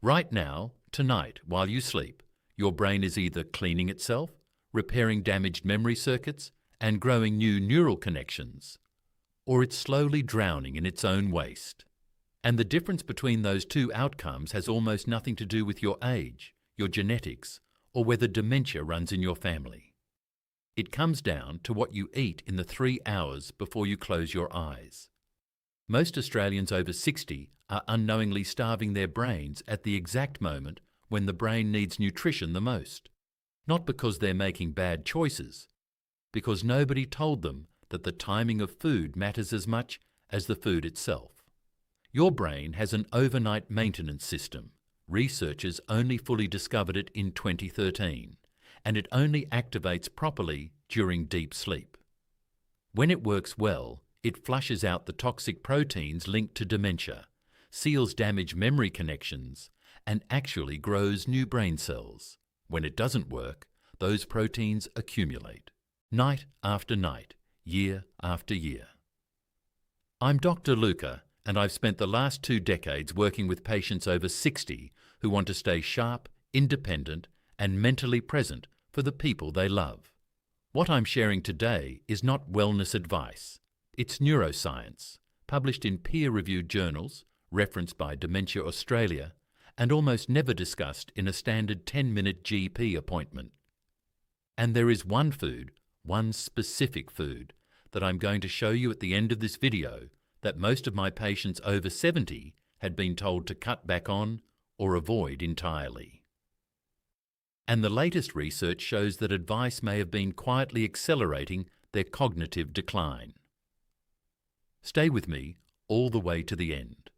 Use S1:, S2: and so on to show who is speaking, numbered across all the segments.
S1: Right now, tonight, while you sleep, your brain is either cleaning itself, repairing damaged memory circuits, and growing new neural connections, or it's slowly drowning in its own waste. And the difference between those two outcomes has almost nothing to do with your age, your genetics, or whether dementia runs in your family. It comes down to what you eat in the 3 hours before you close your eyes. Most Australians over 60 are unknowingly starving their brains at the exact moment when the brain needs nutrition the most. Not because they're making bad choices, because nobody told them that the timing of food matters as much as the food itself. Your brain has an overnight maintenance system. Researchers only fully discovered it in 2013, and it only activates properly during deep sleep. When it works well, it flushes out the toxic proteins linked to dementia, seals damaged memory connections, and actually grows new brain cells. When it doesn't work, those proteins accumulate, night after night, year after year. I'm Dr. Luca, and I've spent the last 2 decades working with patients over 60 who want to stay sharp, independent, and mentally present for the people they love. What I'm sharing today is not wellness advice. It's neuroscience, published in peer-reviewed journals, referenced by Dementia Australia, and almost never discussed in a standard 10-minute GP appointment. And there is one food, one specific food, that I'm going to show you at the end of this video that most of my patients over 70 had been told to cut back on or avoid entirely. And the latest research shows that advice may have been quietly accelerating their cognitive decline. Stay with me all the way to the end,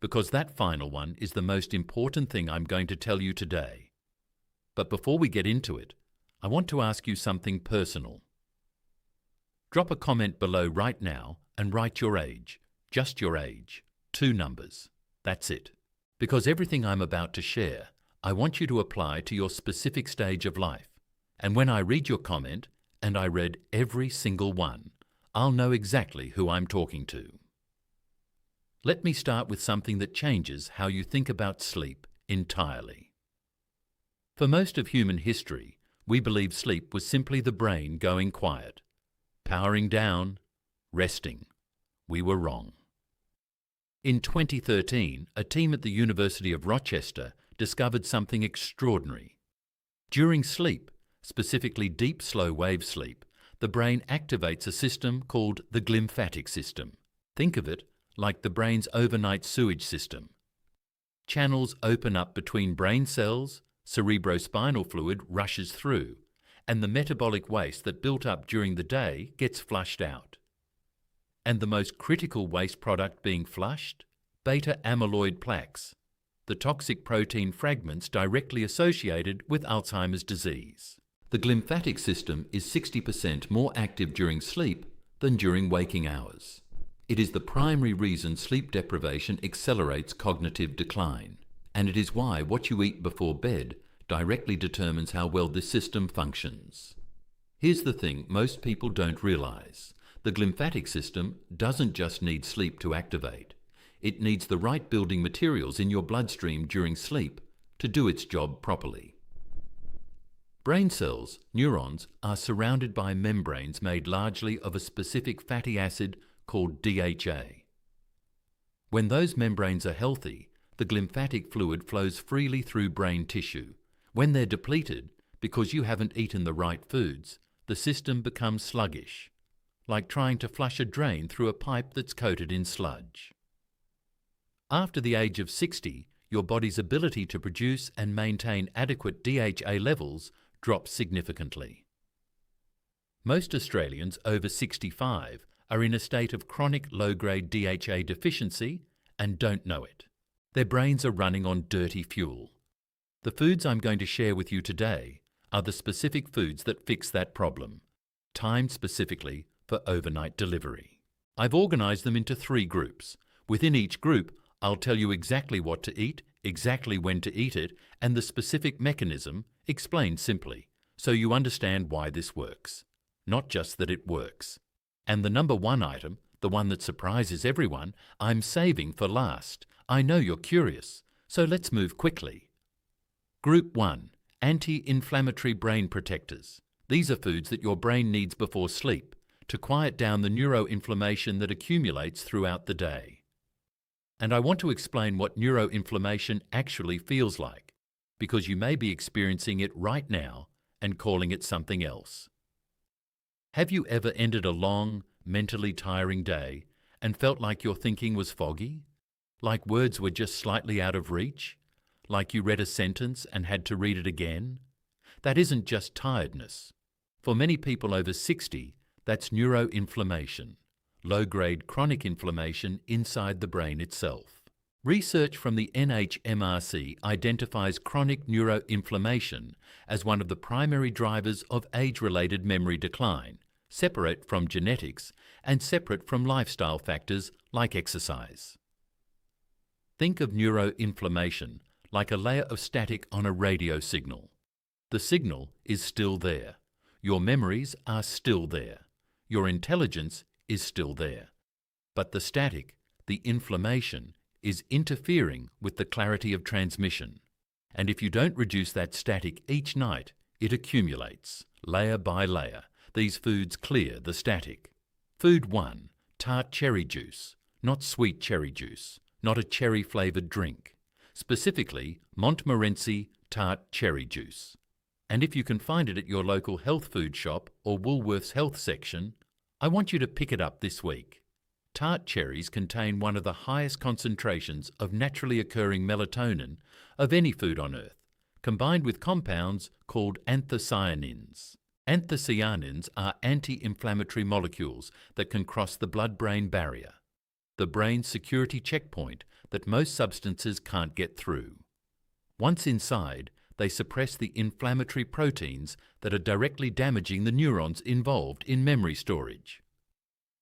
S1: because that final one is the most important thing I'm going to tell you today. But before we get into it, I want to ask you something personal. Drop a comment below right now and write your age, just your age, 2 numbers. That's it. Because everything I'm about to share, I want you to apply to your specific stage of life. And when I read your comment, and I read every single one, I'll know exactly who I'm talking to. Let me start with something that changes how you think about sleep entirely. For most of human history, we believed sleep was simply the brain going quiet, powering down, resting. We were wrong. In 2013, a team at the University of Rochester discovered something extraordinary. During sleep, specifically deep slow wave sleep, the brain activates a system called the glymphatic system. Think of it like the brain's overnight sewage system. Channels open up between brain cells, cerebrospinal fluid rushes through, and the metabolic waste that built up during the day gets flushed out. And the most critical waste product being flushed? Beta-amyloid plaques, the toxic protein fragments directly associated with Alzheimer's disease. The glymphatic system is 60% more active during sleep than during waking hours. It is the primary reason sleep deprivation accelerates cognitive decline, and it is why what you eat before bed directly determines how well this system functions. Here's the thing most people don't realize. The glymphatic system doesn't just need sleep to activate. It needs the right building materials in your bloodstream during sleep to do its job properly. Brain cells, neurons, are surrounded by membranes made largely of a specific fatty acid called DHA. When those membranes are healthy, the glymphatic fluid flows freely through brain tissue. When they're depleted, because you haven't eaten the right foods, the system becomes sluggish, like trying to flush a drain through a pipe that's coated in sludge. After the age of 60, your body's ability to produce and maintain adequate DHA levels drops significantly. Most Australians over 65 are in a state of chronic low-grade DHA deficiency and don't know it. Their brains are running on dirty fuel. The foods I'm going to share with you today are the specific foods that fix that problem, timed specifically for overnight delivery. I've organised them into 3 groups. Within each group, I'll tell you exactly what to eat, exactly when to eat it, and the specific mechanism explained simply, so you understand why this works. Not just that it works. And the number 1 item, the one that surprises everyone, I'm saving for last. I know you're curious, So let's move quickly. Group 1. Anti-inflammatory brain protectors. These are foods that your brain needs before sleep to quiet down the neuroinflammation that accumulates throughout the day. And I want to explain what neuroinflammation actually feels like, because you may be experiencing it right now and calling it something else. Have you ever ended a long, mentally tiring day and felt like your thinking was foggy? Like words were just slightly out of reach? Like you read a sentence and had to read it again? That isn't just tiredness. For many people over 60, that's neuroinflammation, low-grade chronic inflammation inside the brain itself. Research from the NHMRC identifies chronic neuroinflammation as one of the primary drivers of age-related memory decline, separate from genetics and separate from lifestyle factors like exercise. Think of neuroinflammation like a layer of static on a radio signal. The signal is still there. Your memories are still there. Your intelligence is still there. But the static, the inflammation, is interfering with the clarity of transmission. And if you don't reduce that static each night, it accumulates, layer by layer. These foods clear the static. Food 1. Tart cherry juice. Not sweet cherry juice. Not a cherry-flavoured drink. Specifically, Montmorency tart cherry juice. And if you can find it at your local health food shop or Woolworths health section, I want you to pick it up this week. Tart cherries contain one of the highest concentrations of naturally occurring melatonin of any food on earth, combined with compounds called anthocyanins. Anthocyanins are anti-inflammatory molecules that can cross the blood-brain barrier, the brain's security checkpoint that most substances can't get through. Once inside, they suppress the inflammatory proteins that are directly damaging the neurons involved in memory storage.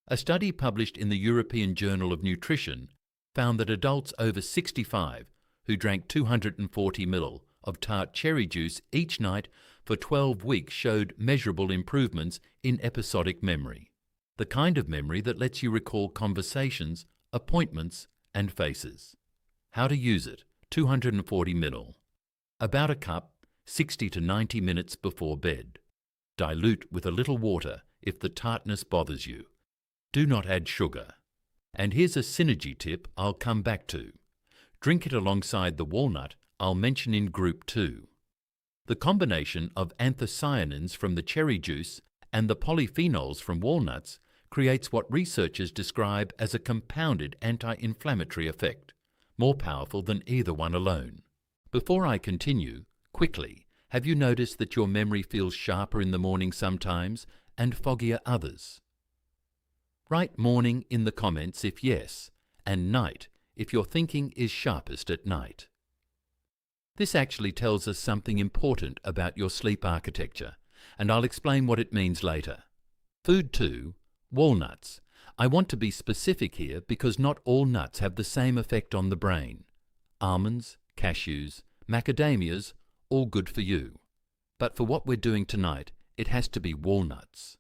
S1: A study published in the European Journal of Nutrition found that adults over 65 who drank 240 ml of tart cherry juice each night for 12 weeks showed measurable improvements in episodic memory, the kind of memory that lets you recall conversations, appointments, and faces. How to use it: 240 ml. About a cup, 60 to 90 minutes before bed. Dilute with a little water if the tartness bothers you. Do not add sugar. And here's a synergy tip I'll come back to. Drink it alongside the walnut I'll mention in Group 2. The combination of anthocyanins from the cherry juice and the polyphenols from walnuts creates what researchers describe as a compounded anti-inflammatory effect, more powerful than either one alone. Before I continue, quickly, have you noticed that your memory feels sharper in the morning sometimes and foggier others? Write morning in the comments if yes, and night if your thinking is sharpest at night. This actually tells us something important about your sleep architecture, and I'll explain what it means later. Food 2. Walnuts. I want to be specific here because not all nuts have the same effect on the brain. Almonds, cashews, macadamias, all good for you. But for what we're doing tonight, it has to be walnuts.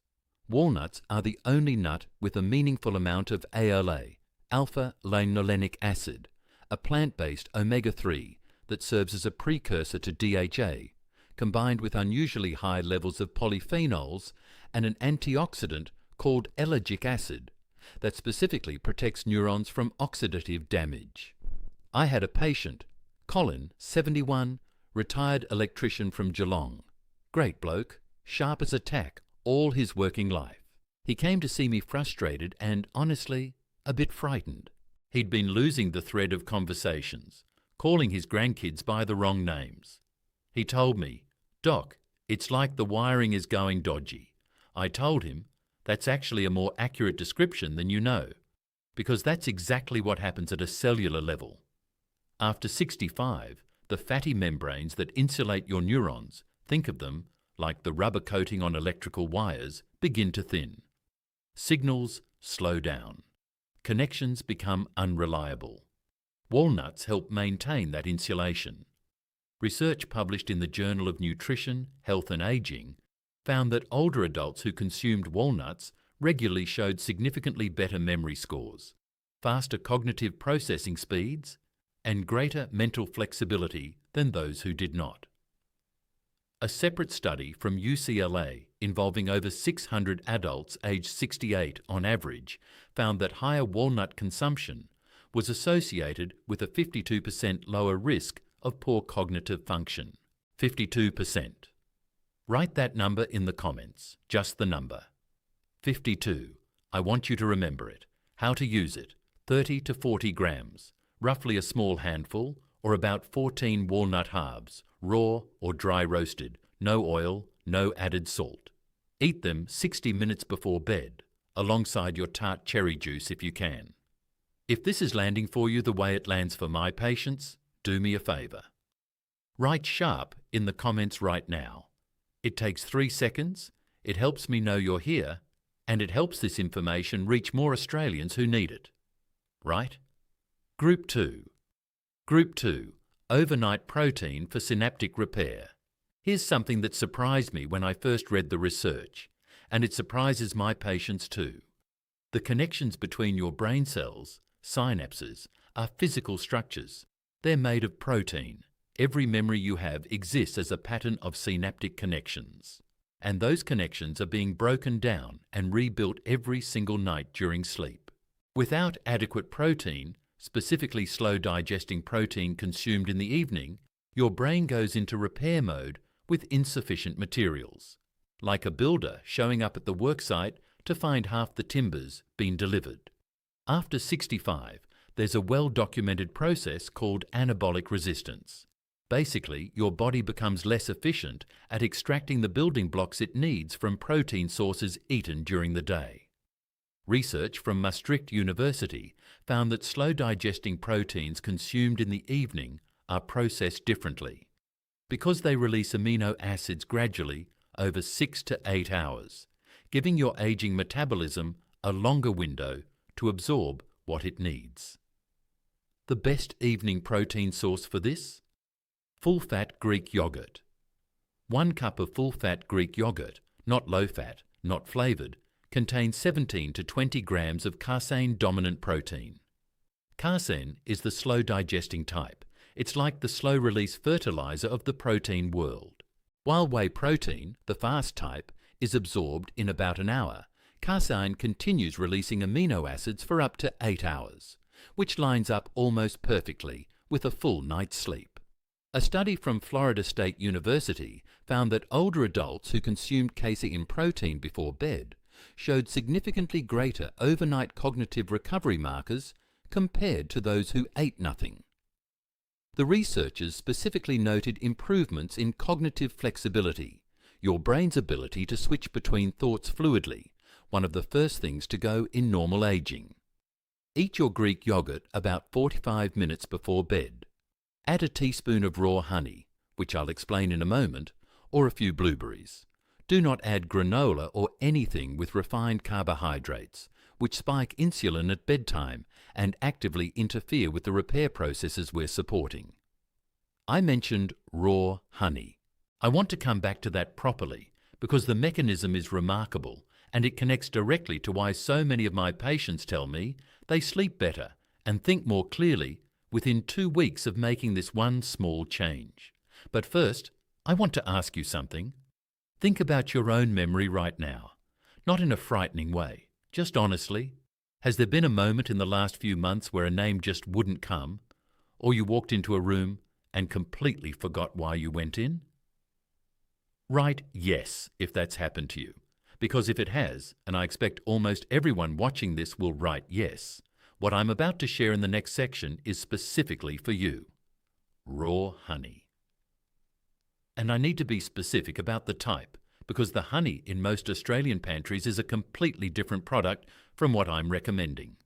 S1: Walnuts are the only nut with a meaningful amount of ALA, alpha-linolenic acid, a plant-based omega-3 that serves as a precursor to DHA, combined with unusually high levels of polyphenols and an antioxidant called ellagic acid that specifically protects neurons from oxidative damage. I had a patient, Colin, 71, retired electrician from Geelong. Great bloke, sharp as a tack all his working life. He came to see me frustrated and, honestly, a bit frightened. He'd been losing the thread of conversations, calling his grandkids by the wrong names. He told me, "Doc, it's like the wiring is going dodgy." I told him, "That's actually a more accurate description than you know, because that's exactly what happens at a cellular level. After 65, the fatty membranes that insulate your neurons, think of them like the rubber coating on electrical wires, begin to thin. Signals slow down. Connections become unreliable. Walnuts help maintain that insulation. Research published in the Journal of Nutrition, Health and Aging found that older adults who consumed walnuts regularly showed significantly better memory scores, faster cognitive processing speeds, and greater mental flexibility than those who did not. A separate study from UCLA involving over 600 adults aged 68 on average found that higher walnut consumption was associated with a 52% lower risk of poor cognitive function. 52%. Write that number in the comments, just the number. 52. I want you to remember it. How to use it. 30 to 40 grams, roughly a small handful, or about 14 walnut halves, raw or dry roasted, no oil, no added salt. Eat them 60 minutes before bed, alongside your tart cherry juice if you can. If this is landing for you the way it lands for my patients, do me a favour. Write sharp in the comments right now. It takes 3 seconds, it helps me know you're here, and it helps this information reach more Australians who need it. Right? Group 2. Group 2. Overnight protein for synaptic repair. Here's something that surprised me when I first read the research, and it surprises my patients too. The connections between your brain cells, synapses, are physical structures. They're made of protein. Every memory you have exists as a pattern of synaptic connections. And those connections are being broken down and rebuilt every single night during sleep. Without adequate protein, specifically slow-digesting protein consumed in the evening, your brain goes into repair mode with insufficient materials, like a builder showing up at the worksite to find half the timbers been delivered. After 65, there's a well-documented process called anabolic resistance. Basically, your body becomes less efficient at extracting the building blocks it needs from protein sources eaten during the day. Research from Maastricht University found that slow-digesting proteins consumed in the evening are processed differently, because they release amino acids gradually over 6 to 8 hours, giving your aging metabolism a longer window to absorb what it needs. The best evening protein source for this? Full-fat Greek yogurt. 1 cup of full-fat Greek yogurt, not low-fat, not flavoured, contains 17 to 20 grams of casein-dominant protein. Casein is the slow-digesting type. It's like the slow-release fertilizer of the protein world. While whey protein, the fast type, is absorbed in about an hour, casein continues releasing amino acids for up to 8 hours, which lines up almost perfectly with a full night's sleep. A study from Florida State University found that older adults who consumed casein protein before bed showed significantly greater overnight cognitive recovery markers compared to those who ate nothing. The researchers specifically noted improvements in cognitive flexibility, your brain's ability to switch between thoughts fluidly, one of the first things to go in normal aging. Eat your Greek yogurt about 45 minutes before bed. Add a teaspoon of raw honey, which I'll explain in a moment, or a few blueberries. Do not add granola or anything with refined carbohydrates, which spike insulin at bedtime and actively interfere with the repair processes we're supporting. I mentioned raw honey. I want to come back to that properly because the mechanism is remarkable and it connects directly to why so many of my patients tell me they sleep better and think more clearly within 2 weeks of making this one small change. But first, I want to ask you something. Think about your own memory right now, not in a frightening way, just honestly. Has there been a moment in the last few months where a name just wouldn't come, or you walked into a room and completely forgot why you went in? Write yes if that's happened to you, because if it has, and I expect almost everyone watching this will write yes, what I'm about to share in the next section is specifically for you. Raw honey. And I need to be specific about the type, because the honey in most Australian pantries is a completely different product from what I'm recommending.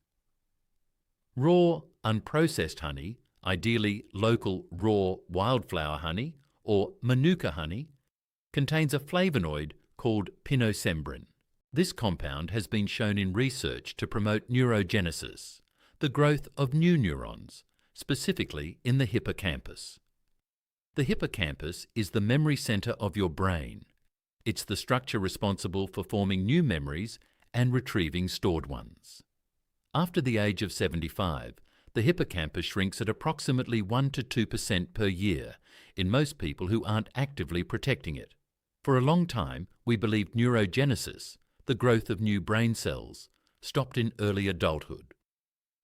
S1: Raw, unprocessed honey, ideally local raw wildflower honey or manuka honey, contains a flavonoid called pinosembrin. This compound has been shown in research to promote neurogenesis, the growth of new neurons, specifically in the hippocampus. The hippocampus is the memory center of your brain. It's the structure responsible for forming new memories and retrieving stored ones. After the age of 75, the hippocampus shrinks at approximately 1 to 2% per year in most people who aren't actively protecting it. For a long time, we believed neurogenesis, the growth of new brain cells, stopped in early adulthood.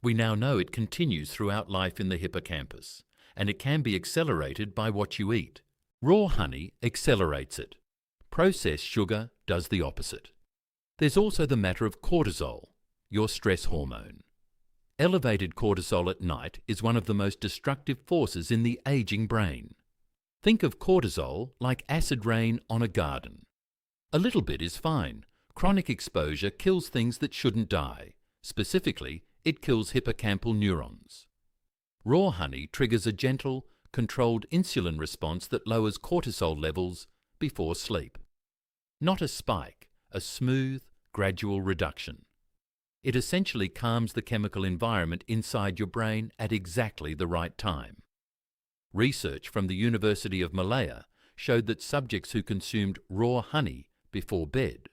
S1: We now know it continues throughout life in the hippocampus, and it can be accelerated by what you eat. Raw honey accelerates it. Processed sugar does the opposite. There's also the matter of cortisol, your stress hormone. Elevated cortisol at night is one of the most destructive forces in the aging brain. Think of cortisol like acid rain on a garden. A little bit is fine. Chronic exposure kills things that shouldn't die. Specifically, it kills hippocampal neurons. Raw honey triggers a gentle, controlled insulin response that lowers cortisol levels before sleep. Not a spike, a smooth, gradual reduction. It essentially calms the chemical environment inside your brain at exactly the right time. Research from the University of Malaya showed that subjects who consumed raw honey before bed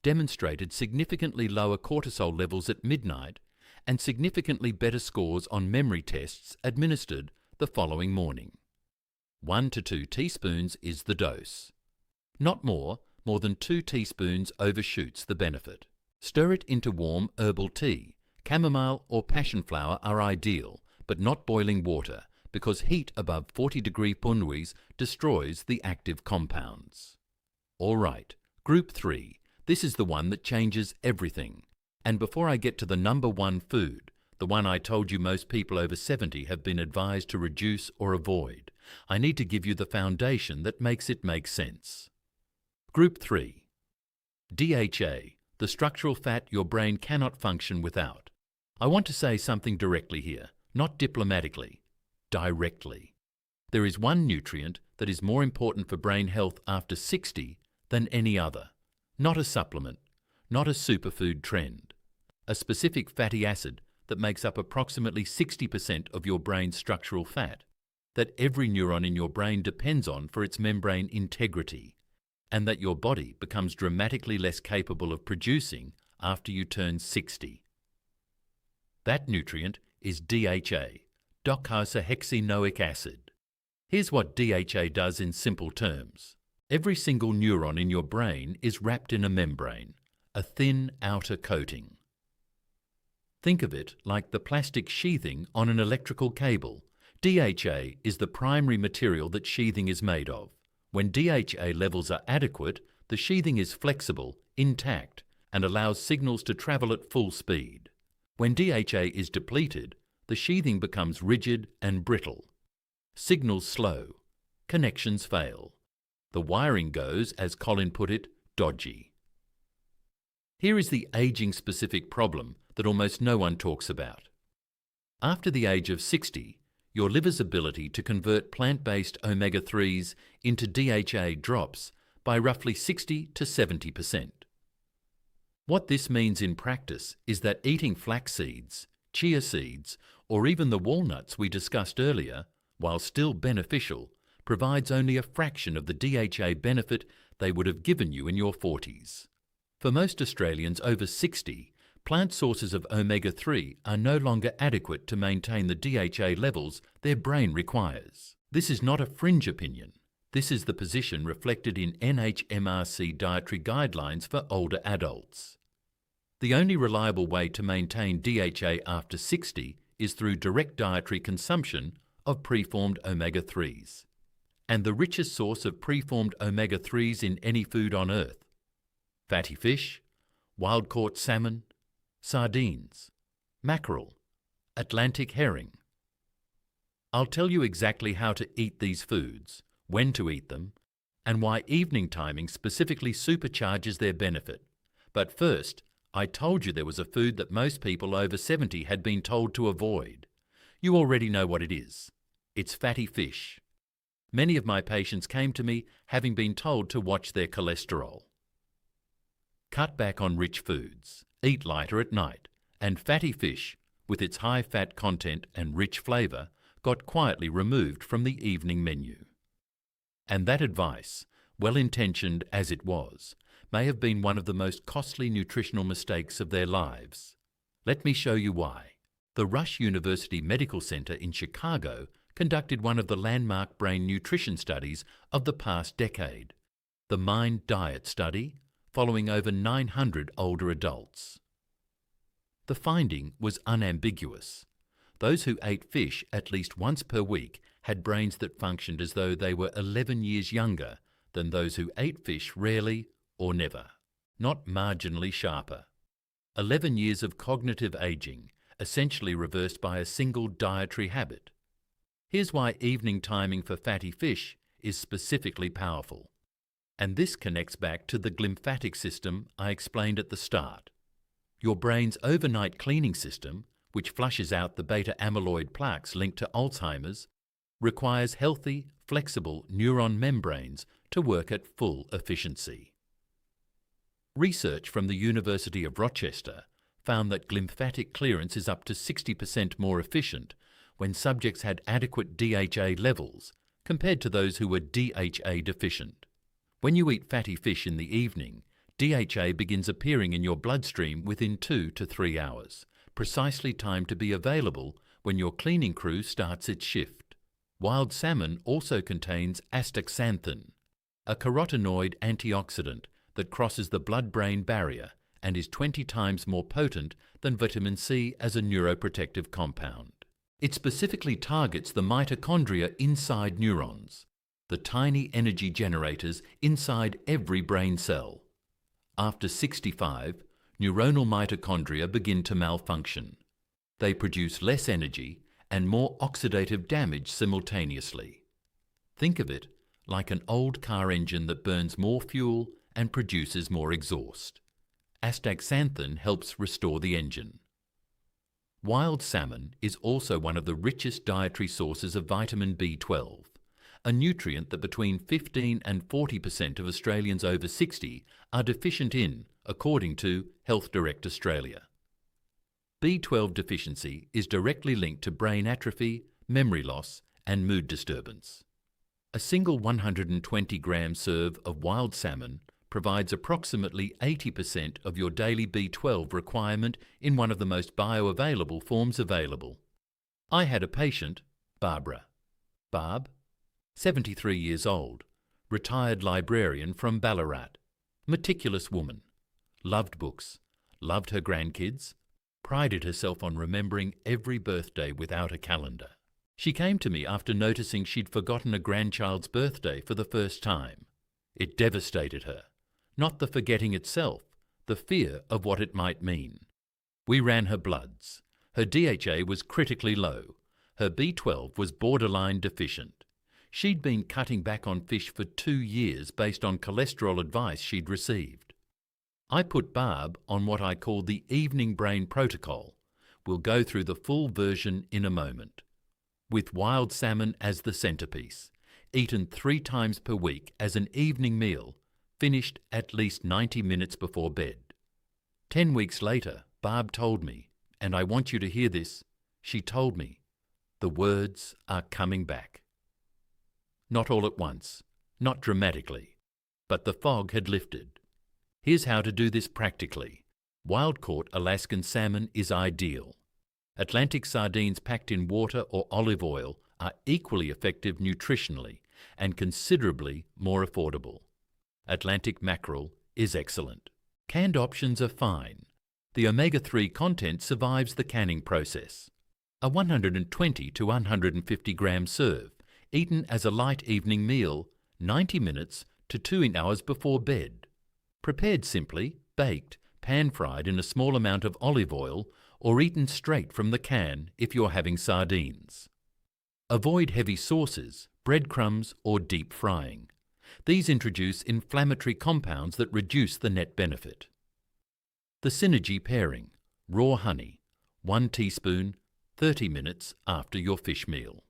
S1: demonstrated significantly lower cortisol levels at midnight and significantly better scores on memory tests administered the following morning. 1 to 2 teaspoons is the dose. Not more than 2 teaspoons overshoots the benefit. Stir it into warm herbal tea. Chamomile or passion flower are ideal, but not boiling water, because heat above 40-degree punwis destroys the active compounds. All right, Group 3. This is the one that changes everything. And before I get to the number one food, the one I told you most people over 70 have been advised to reduce or avoid, I need to give you the foundation that makes it make sense. Group 3. DHA, the structural fat your brain cannot function without. I want to say something directly here, not diplomatically. Directly. There is one nutrient that is more important for brain health after 60 than any other. Not a supplement, not a superfood trend. A specific fatty acid that makes up approximately 60% of your brain's structural fat, that every neuron in your brain depends on for its membrane integrity, and that your body becomes dramatically less capable of producing after you turn 60. That nutrient is DHA. Docosahexaenoic acid. Here's what DHA does in simple terms. Every single neuron in your brain is wrapped in a membrane, a thin outer coating. Think of it like the plastic sheathing on an electrical cable. DHA is the primary material that sheathing is made of. When DHA levels are adequate, the sheathing is flexible, intact, and allows signals to travel at full speed. When DHA is depleted, the sheathing becomes rigid and brittle. Signals slow. Connections fail. The wiring goes, as Colin put it, dodgy. Here is the aging-specific problem that almost no one talks about. After the age of 60, your liver's ability to convert plant-based omega-3s into DHA drops by roughly 60 to 70%. What this means in practice is that eating flax seeds, chia seeds, or even the walnuts we discussed earlier, while still beneficial, provides only a fraction of the DHA benefit they would have given you in your 40s. For most Australians over 60, plant sources of omega-3 are no longer adequate to maintain the DHA levels their brain requires. This is not a fringe opinion. This is the position reflected in NHMRC dietary guidelines for older adults. The only reliable way to maintain DHA after 60 is through direct dietary consumption of preformed omega-3s. And the richest source of preformed omega-3s in any food on Earth: fatty fish, wild-caught salmon, sardines, mackerel, Atlantic herring. I'll tell you exactly how to eat these foods, when to eat them, and why evening timing specifically supercharges their benefit. But first, I told you there was a food that most people over 70 had been told to avoid. You already know what it is. It's fatty fish. Many of my patients came to me having been told to watch their cholesterol. Cut back on rich foods, eat lighter at night, and fatty fish, with its high fat content and rich flavour, got quietly removed from the evening menu. And that advice, well-intentioned as it was, may have been one of the most costly nutritional mistakes of their lives. Let me show you why. The Rush University Medical Center in Chicago conducted one of the landmark brain nutrition studies of the past decade, the Mind Diet Study, following over 900 older adults. The finding was unambiguous. Those who ate fish at least once per week had brains that functioned as though they were 11 years younger than those who ate fish rarely or never, not marginally sharper. 11 years of cognitive aging, essentially reversed by a single dietary habit. Here's why evening timing for fatty fish is specifically powerful. And this connects back to the glymphatic system I explained at the start. Your brain's overnight cleaning system, which flushes out the beta-amyloid plaques linked to Alzheimer's, requires healthy, flexible neuron membranes to work at full efficiency. Research from the University of Rochester found that glymphatic clearance is up to 60% more efficient when subjects had adequate DHA levels compared to those who were DHA deficient. When you eat fatty fish in the evening, DHA begins appearing in your bloodstream within 2 to 3 hours, precisely timed to be available when your cleaning crew starts its shift. Wild salmon also contains astaxanthin, a carotenoid antioxidant that crosses the blood-brain barrier and is 20 times more potent than vitamin C as a neuroprotective compound. It specifically targets the mitochondria inside neurons, the tiny energy generators inside every brain cell. After 65, neuronal mitochondria begin to malfunction. They produce less energy and more oxidative damage simultaneously. Think of it like an old car engine that burns more fuel and produces more exhaust. Astaxanthin helps restore the engine. Wild salmon is also one of the richest dietary sources of vitamin B12, a nutrient that between 15 and 40% of Australians over 60 are deficient in, according to Health Direct Australia. B12 deficiency is directly linked to brain atrophy, memory loss, and mood disturbance. A single 120-gram serve of wild salmon provides approximately 80% of your daily B12 requirement in one of the most bioavailable forms available. I had a patient, Barbara. Barb, 73 years old, retired librarian from Ballarat, meticulous woman, loved books, loved her grandkids, prided herself on remembering every birthday without a calendar. She came to me after noticing she'd forgotten a grandchild's birthday for the first time. It devastated her. Not the forgetting itself, the fear of what it might mean. We ran her bloods. Her DHA was critically low. Her B12 was borderline deficient. She'd been cutting back on fish for 2 years based on cholesterol advice she'd received. I put Barb on what I call the evening brain protocol. We'll go through the full version in a moment. With wild salmon as the centerpiece, eaten 3 times per week as an evening meal, finished at least 90 minutes before bed. 10 weeks later, Barb told me, and I want you to hear this, she told me, the words are coming back. Not all at once, not dramatically, but the fog had lifted. Here's how to do this practically. Wild-caught Alaskan salmon is ideal. Atlantic sardines packed in water or olive oil are equally effective nutritionally and considerably more affordable. Atlantic mackerel is excellent. Canned options are fine. The omega-3 content survives the canning process. A 120 to 150 gram serve, eaten as a light evening meal, 90 minutes to 2 hours before bed. Prepared simply, baked, pan-fried in a small amount of olive oil, or eaten straight from the can if you're having sardines. Avoid heavy sauces, breadcrumbs, or deep frying. These introduce inflammatory compounds that reduce the net benefit. The synergy pairing, raw honey, 1 teaspoon, 30 minutes after your fish meal.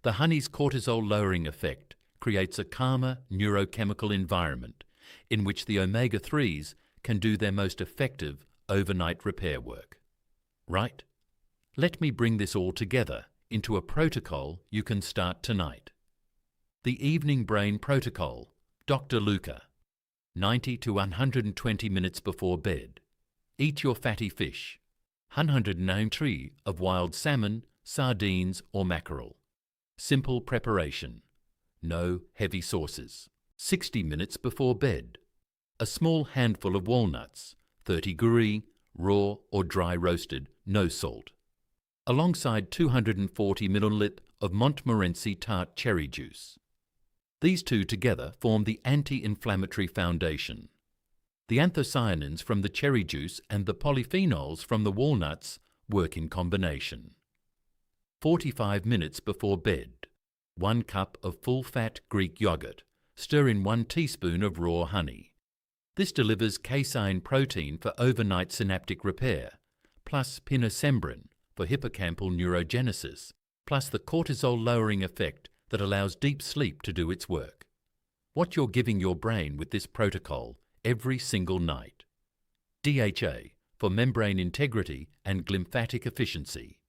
S1: The honey's cortisol-lowering effect creates a calmer neurochemical environment in which the omega-3s can do their most effective overnight repair work. Right? Let me bring this all together into a protocol you can start tonight. The Evening Brain Protocol, Dr. Luca. 90 to 120 minutes before bed. Eat your fatty fish. 193 of wild salmon, sardines or mackerel. Simple preparation. No heavy sauces. 60 minutes before bed. A small handful of walnuts, 30 guri, raw or dry roasted, no salt. Alongside 240 ml of Montmorency tart cherry juice. These two together form the anti-inflammatory foundation. The anthocyanins from the cherry juice and the polyphenols from the walnuts work in combination. 45 minutes before bed. 1 cup of full-fat Greek yogurt. Stir in 1 teaspoon of raw honey. This delivers casein protein for overnight synaptic repair, plus pinosembrin for hippocampal neurogenesis, plus the cortisol-lowering effect that allows deep sleep to do its work. What you're giving your brain with this protocol every single night. DHA for membrane integrity and glymphatic efficiency.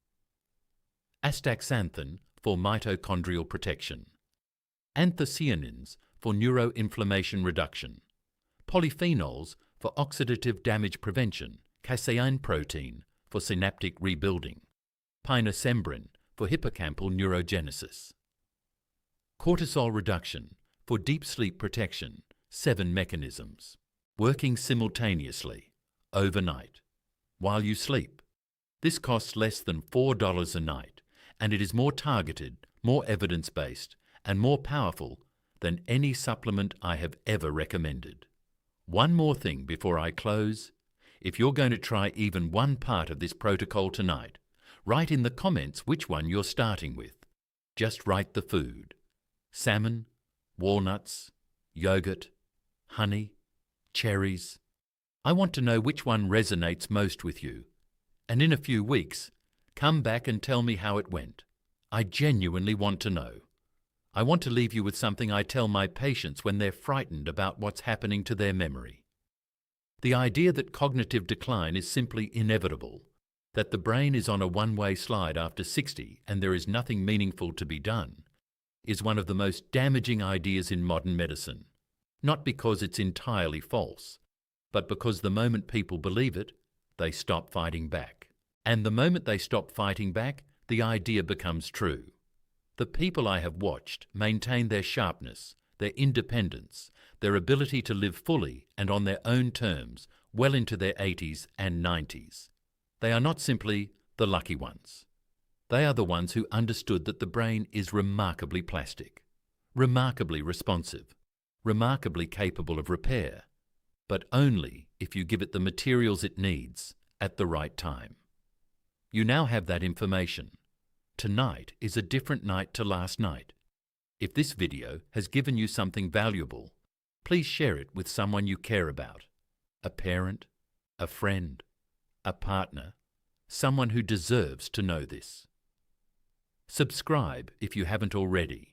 S1: Astaxanthin for mitochondrial protection. Anthocyanins for neuroinflammation reduction. Polyphenols for oxidative damage prevention. Casein protein for synaptic rebuilding. Pinosembrin for hippocampal neurogenesis. Cortisol reduction for deep sleep protection. 7 mechanisms. Working simultaneously, overnight, while you sleep. This costs less than $4 a night, and it is more targeted, more evidence-based, and more powerful than any supplement I have ever recommended. One more thing before I close. If you're going to try even one part of this protocol tonight, write in the comments which one you're starting with. Just write the food. Salmon, walnuts, yogurt, honey, cherries. I want to know which one resonates most with you. And in a few weeks, come back and tell me how it went. I genuinely want to know. I want to leave you with something I tell my patients when they're frightened about what's happening to their memory. The idea that cognitive decline is simply inevitable, that the brain is on a one-way slide after 60 and there is nothing meaningful to be done, is one of the most damaging ideas in modern medicine. Not because it's entirely false, but because the moment people believe it, they stop fighting back. And the moment they stop fighting back, the idea becomes true. The people I have watched maintain their sharpness, their independence, their ability to live fully and on their own terms well into their 80s and 90s. They are not simply the lucky ones. They are the ones who understood that the brain is remarkably plastic, remarkably responsive, remarkably capable of repair, but only if you give it the materials it needs at the right time. You now have that information. Tonight is a different night to last night. If this video has given you something valuable, please share it with someone you care about. A parent, a friend, a partner, someone who deserves to know this. Subscribe if you haven't already.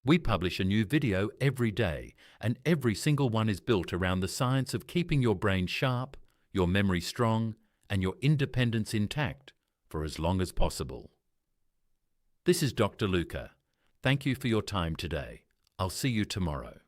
S1: We publish a new video every day, and every single one is built around the science of keeping your brain sharp, your memory strong, and your independence intact for as long as possible. This is Dr. Luca. Thank you for your time today. I'll see you tomorrow.